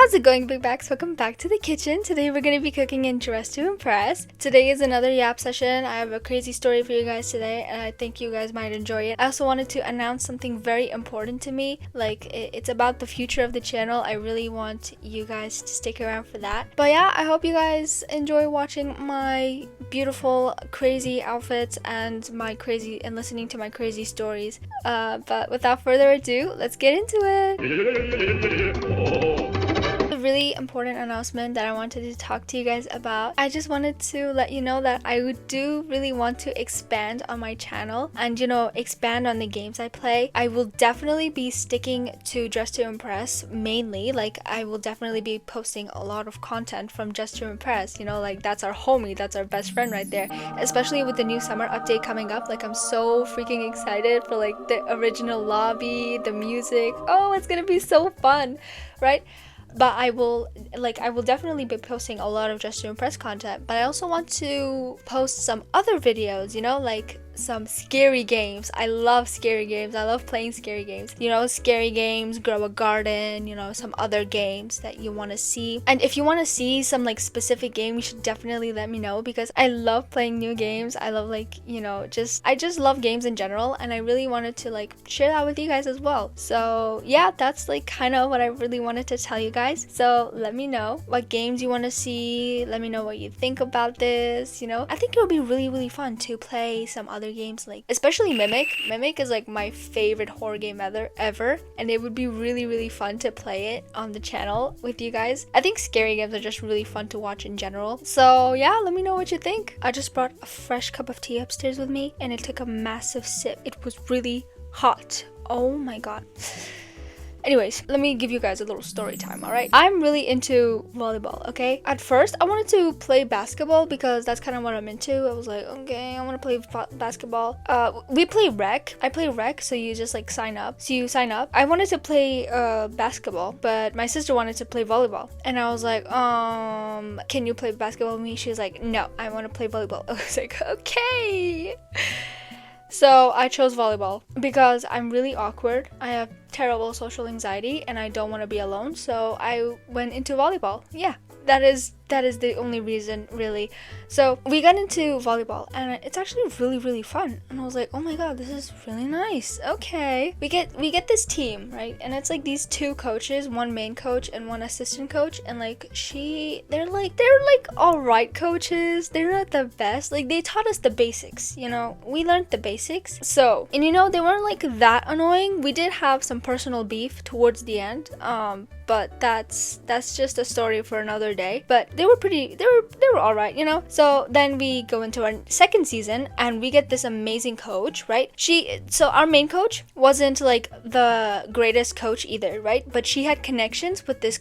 How's it going, Big Bags? Welcome back to the kitchen. Today we're going to be cooking in Dress to Impress. Today is another yap session. I have a crazy story for you guys today and I think you guys might enjoy it. I also wanted to announce something very important to me. Like, it's about the future of the channel. I really want you guys to stick around for that. But yeah, I hope you guys enjoy watching my beautiful, crazy outfits and listening to my crazy stories. But without further ado, let's get into it. A really important announcement that I wanted to talk to you guys about. I just wanted to let you know that I do really want to expand on my channel and, expand on the games I play. I will definitely be sticking to Dress to Impress mainly. Like, I will definitely be posting a lot of content from Dress to Impress. Like, that's our homie, that's our best friend right there. Especially with the new summer update coming up. Like, I'm so freaking excited for like the original lobby, the music. Oh, it's gonna be so fun, right? But I will definitely be posting a lot of Dress to Impress content, but I also want to post some other videos, like some scary games. I love scary games. I love playing scary games. Scary games, grow a garden, some other games that you want to see. And if you want to see some like specific game, you should definitely let me know because I love playing new games. I love I just love games in general and I really wanted to like share that with you guys as well. So yeah, that's like kind of what I really wanted to tell you guys. So let me know what games you want to see. Let me know what you think about this. I think it would be really, really fun to play some other games, like especially Mimic is like my favorite horror game ever, and it would be really, really fun to play it on the channel with you guys. I think scary games are just really fun to watch in general. So yeah, let me know what you think. I just brought a fresh cup of tea upstairs with me and I took a massive sip. It was really hot. Oh my god. Anyways, let me give you guys a little story time, alright? I'm really into volleyball, okay? At first, I wanted to play basketball because that's kind of what I'm into. I was like, okay, I want to play basketball. We play rec. I play rec, so you just like sign up. So you sign up. I wanted to play basketball, but my sister wanted to play volleyball. And I was like, can you play basketball with me? She was like, no, I want to play volleyball. I was like, okay. So I chose volleyball because I'm really awkward. I have terrible social anxiety and I don't want to be alone. So I went into volleyball. Yeah, that is the only reason, really. So we got into volleyball and it's actually really, really fun. And I was like, oh my god, this is really nice. Okay, we get this team, right? And it's like these two coaches, one main coach and one assistant coach, and like they're like all right coaches. They're not the best. Like, they taught us the basics, we learned the basics. So, and they weren't like that annoying. We did have some personal beef towards the end, but that's just a story for another day. But they were all right, So then we go into our second season and we get this amazing coach, right? So our main coach wasn't like the greatest coach either, right? But she had connections with this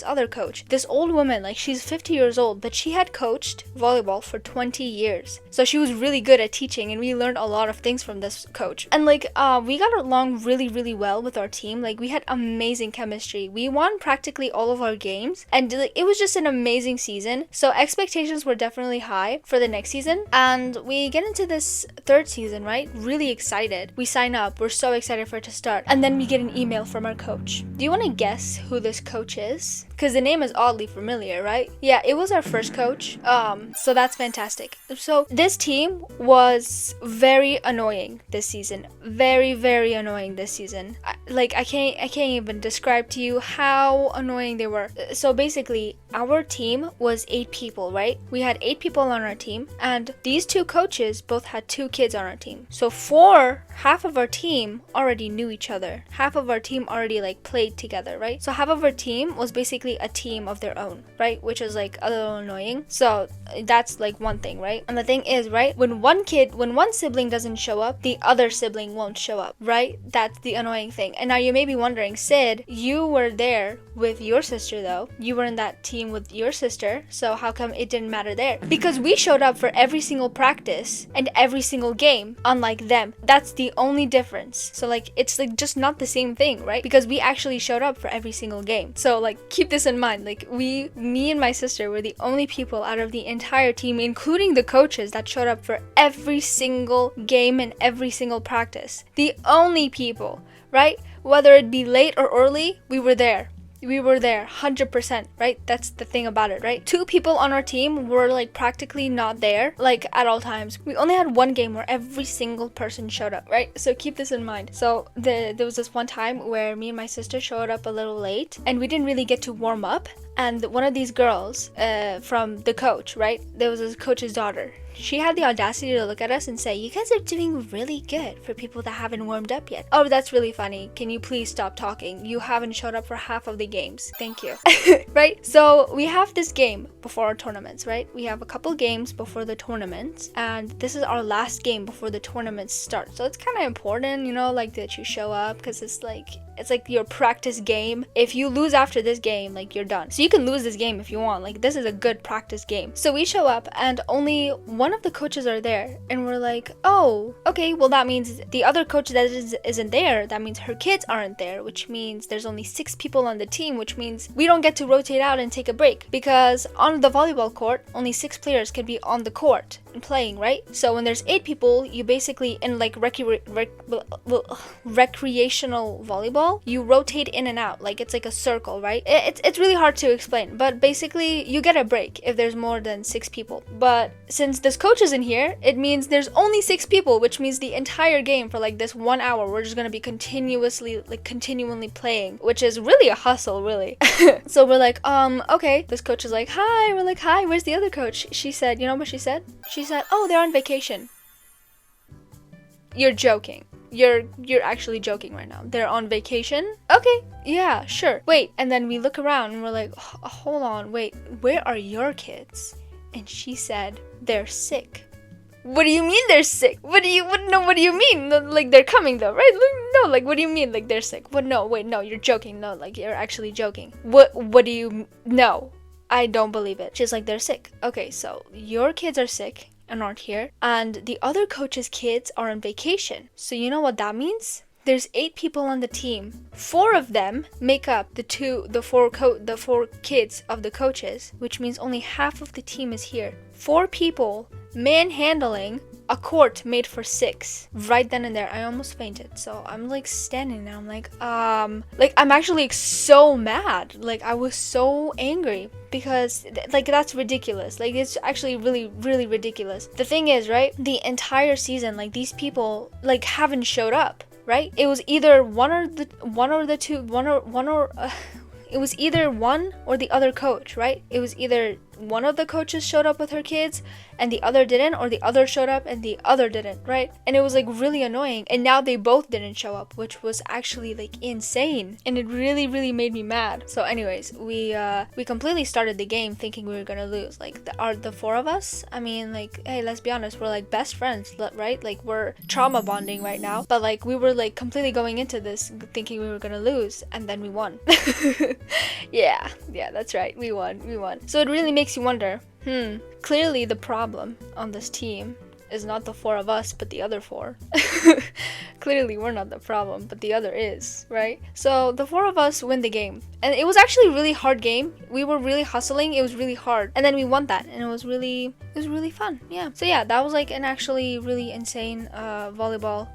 other coach, this old woman. Like, she's 50 years old, but she had coached volleyball for 20 years. So she was really good at teaching and we learned a lot of things from this coach. And like, we got along really, really well with our team. Like, we had amazing chemistry. We won practically all of our games and it was just an amazing season. So expectations were definitely high for the next season. And we get into this third season, right? Really excited. We sign up. We're so excited for it to start. And then we get an email from our coach. Do you want to guess who this coach is? Because the name is oddly familiar, right? Yeah, it was our first coach. So that's fantastic. So this team was very annoying this season. Very, very annoying this season. I can't even describe to you how annoying they were. So basically, our team was 8 people, right? We had 8 people on our team, and these two coaches both had 2 kids on our team. So half of our team already knew each other. Half of our team already like played together, right? So half of our team was basically a team of their own, right? Which is like a little annoying. So that's like one thing, right? And the thing is, right, when one sibling doesn't show up, the other sibling won't show up, right? That's the annoying thing. And now you may be wondering, Sid, you were there with your sister though. You were in that team with your sister, so how come it didn't matter there? Because we showed up for every single practice and every single game, unlike them. That's the only difference. So like, it's like just not the same thing, right? Because we actually showed up for every single game. So like, keep this in mind. Like, me and my sister were the only people out of the entire team, including the coaches, that showed up for every single game and every single practice. The only people, right? Whether it be late or early, we were there. we were there 100%, right? That's the thing about it, right? 2 people on our team were like practically not there, like at all times. We only had one game where every single person showed up, right? So keep this in mind. So there was this one time where me and my sister showed up a little late, and we didn't really get to warm up. And one of these girls from the coach, right? There was this coach's daughter. She had the audacity to look at us and say, "You guys are doing really good for people that haven't warmed up yet." Oh, that's really funny. Can you please stop talking? You haven't showed up for half of the games. Thank you. Right? So we have this game before our tournaments, right? We have a couple games before the tournaments, and this is our last game before the tournaments start. So it's kind of important, you know, like that you show up, because it's like your practice game. If you lose after this game, like you're done. So you can lose this game if you want. Like this is a good practice game. So we show up and only one of the coaches are there, and we're like, oh, okay, well that means the other coach that isn't there, that means her kids aren't there, which means there's only 6 people on the team, which means we don't get to rotate out and take a break, because on the volleyball court only 6 players can be on the court and playing, right? So when there's 8 people, you basically, in like recreational volleyball, you rotate in and out, like it's like a circle, right? It's really hard to explain, but basically you get a break if there's more than 6 people. But since this coach isn't here, it means there's only 6 people, which means the entire game for like this 1 hour we're just gonna be continually playing, which is really a hustle, really. So we're like, okay. This coach is like, hi. We're like, hi, where's the other coach? She said, you know what she said? She said, oh, they're on vacation. You're joking. You're actually joking right now. They're on vacation? Okay, yeah, sure. Wait, and then we look around and we're like, hold on, wait, where are your kids? And she said, they're sick. What do you mean they're sick? What do you mean? Like they're coming though, right? No, like what do you mean like they're sick? What? No, wait, no, you're joking. No, like you're actually joking. What do you, no, I don't believe it. She's like, they're sick. Okay, so your kids are sick and aren't here, and the other coach's kids are on vacation. So you know what that means? There's 8 people on the team. 4 of them make up the 4 kids of the coaches, which means only half of the team is here. 4 people manhandling a court made for 6. Right then and there, I almost fainted. So I'm like standing there. I'm like I'm actually so mad. Like I was so angry because like that's ridiculous. Like it's actually really, really ridiculous. The thing is, right? The entire season, like these people like haven't showed up. Right? It was either it was either one or the other coach, right? It was either one of the coaches showed up with her kids and the other didn't, or the other showed up and the other didn't, right? And it was like really annoying. And now they both didn't show up, which was actually like insane. And it really, really made me mad. So anyways, we completely started the game thinking we were gonna lose. Like the 4 of us, I mean, like, hey, let's be honest, we're like best friends, right? Like we're trauma bonding right now. But like we were like completely going into this thinking we were gonna lose, and then we won. yeah, that's right. We won. So it really makes you wonder, clearly the problem on this team is not the 4 of us, but the other 4. Clearly we're not the problem, but the other is, right? So the 4 of us win the game. And it was actually a really hard game. We were really hustling. It was really hard. And then we won that, and it was really fun. Yeah. So yeah, that was like an actually really insane volleyball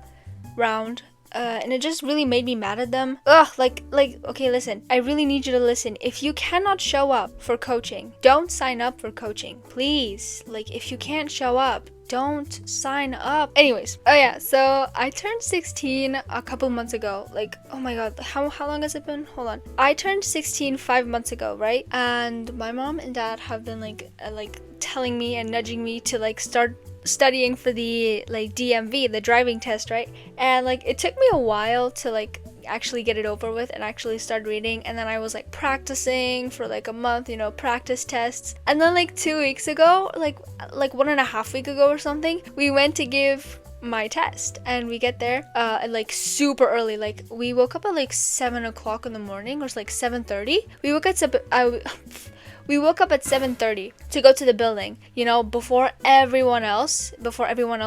round. And it just really made me mad at them. Ugh, like, okay, listen, I really need you to listen. If you cannot show up for coaching, don't sign up for coaching, please. Like, if you can't show up, don't sign up. Anyways, oh yeah, so I turned 16 a couple months ago. Like, oh my god, how long has it been? Hold on. I turned 16 5 months ago, right? And my mom and dad have been like telling me and nudging me to like start studying for the like DMV, the driving test, right? And like it took me a while to like actually get it over with and actually start reading. And then I was like practicing for like a month, you know, practice tests. And then like 2 weeks ago, like 1.5 weeks ago or something, we went to give my test, and we get there at like super early. Like we woke up at like 7 o'clock in the morning, or it's like 7:30. We woke up at 7:30 to go to the building, you know, before everyone else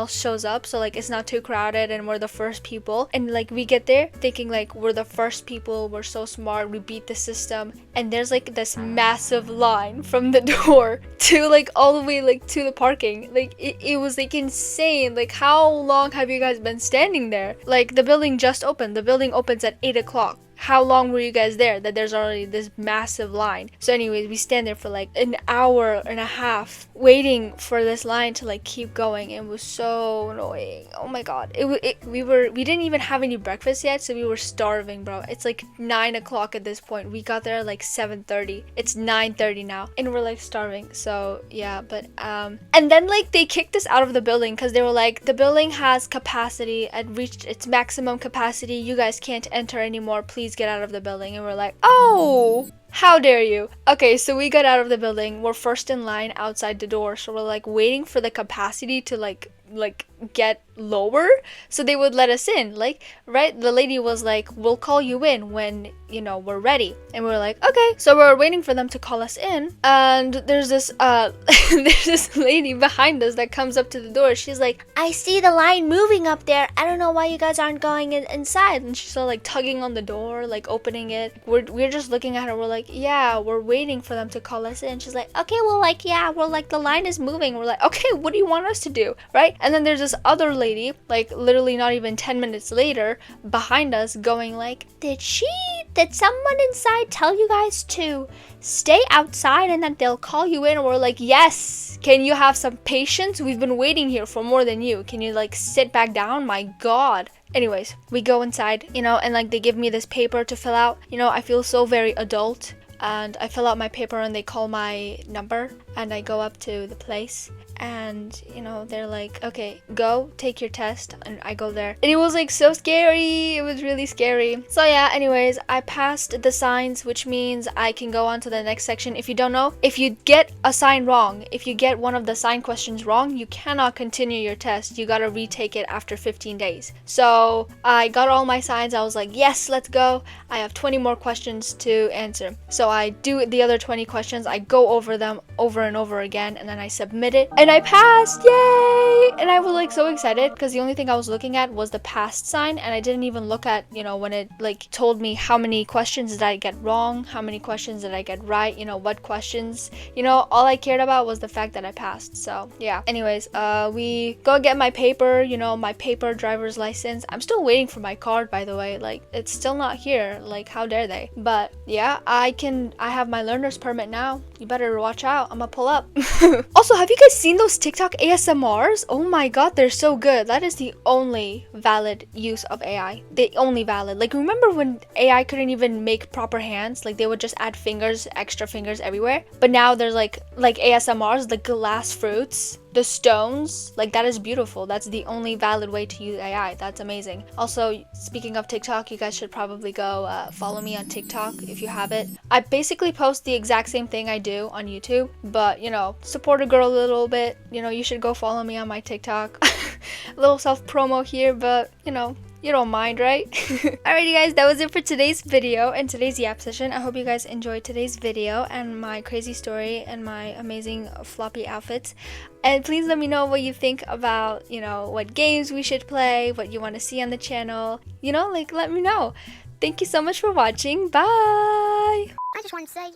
shows up, so like it's not too crowded and we're the first people. And like we get there thinking like we're the first people, we're so smart, we beat the system, and there's like this massive line from the door to like all the way like to the parking. Like it was like insane. Like how long have you guys been standing there? Like the building just opened. The building opens at 8 o'clock. how long were you guys there that there's already this massive line? So anyways, we stand there for like an hour and a half waiting for this line to like keep going. It was so annoying. Oh my god. We didn't even have any breakfast yet, so we were starving, bro. It's like 9 o'clock at this point. We got there at like 7:30. It's 9:30 now, and we're like starving. So yeah, but and then like they kicked us out of the building because they were like, the building has capacity and reached its maximum capacity. You guys can't enter anymore. Please get out of the building. And we're like, oh, how dare you? Okay, so we got out of the building. We're first in line outside the door, so we're like waiting for the capacity to like get lower so they would let us in, like, right? The lady was like, we'll call you in when, you know, we're ready. And we're like, okay. So we're waiting for them to call us in, and there's this there's this lady behind us that comes up to the door. She's like, I see the line moving up there. I don't know why you guys aren't going inside. And she's like tugging on the door, like opening it. We're just looking at her. We're like, yeah, we're waiting for them to call us in. She's like, okay, well, like, yeah, we're like, the line is moving. We're like, okay, what do you want us to do, right? And then there's this other lady, like literally not even 10 minutes later, behind us going like, did someone inside tell you guys to stay outside and that they'll call you in? And we're like, yes, can you have some patience? We've been waiting here for more than you. Can you like sit back down? My god. Anyways, we go inside, you know, and like they give me this paper to fill out. You know, I feel so very adult, and I fill out my paper and they call my number, and I go up to the place, and you know, they're like, okay, go take your test. And I go there, and it was like so scary. It was really scary. So yeah, anyways, I passed the signs, which means I can go on to the next section. If you don't know, if you get a sign wrong, if you get one of the sign questions wrong, you cannot continue your test. You gotta retake it after 15 days. So I got all my signs. I was like, yes, let's go. I have 20 more questions to answer. So I do the other 20 questions. I go over them over and over again, and then I submit it, and I passed. Yay! And I was like so excited because the only thing I was looking at was the passed sign, and I didn't even look at, you know, when it like told me how many questions did I get wrong, how many questions did I get right, you know, what questions, you know, all I cared about was the fact that I passed. So yeah, anyways, we go get my paper, you know, my paper driver's license. I'm still waiting for my card, by the way. Like, it's still not here. Like, how dare they? But yeah, I have my learner's permit now. You better watch out. I'm gonna pull up. Also, have you guys seen those TikTok ASMRs? Oh my god, they're so good. That is the only valid use of AI. The only valid. Like, remember when AI couldn't even make proper hands? Like, they would just add fingers, extra fingers everywhere. But now there's like ASMRs, the glass fruits, the stones. Like, that is beautiful. That's the only valid way to use AI. That's amazing. Also, speaking of TikTok, you guys should probably go follow me on TikTok if you have it. I basically post the exact same thing I do on YouTube, but you know, support a girl a little bit. You know, you should go follow me on my TikTok. A little self promo here, but you know, you don't mind, right? Alrighty guys, that was it for today's video and today's yap session. I hope you guys enjoyed today's video and my crazy story and my amazing floppy outfits. And please let me know what you think about, you know, what games we should play, what you want to see on the channel. You know, like, let me know. Thank you so much for watching. Bye! I just wanted to say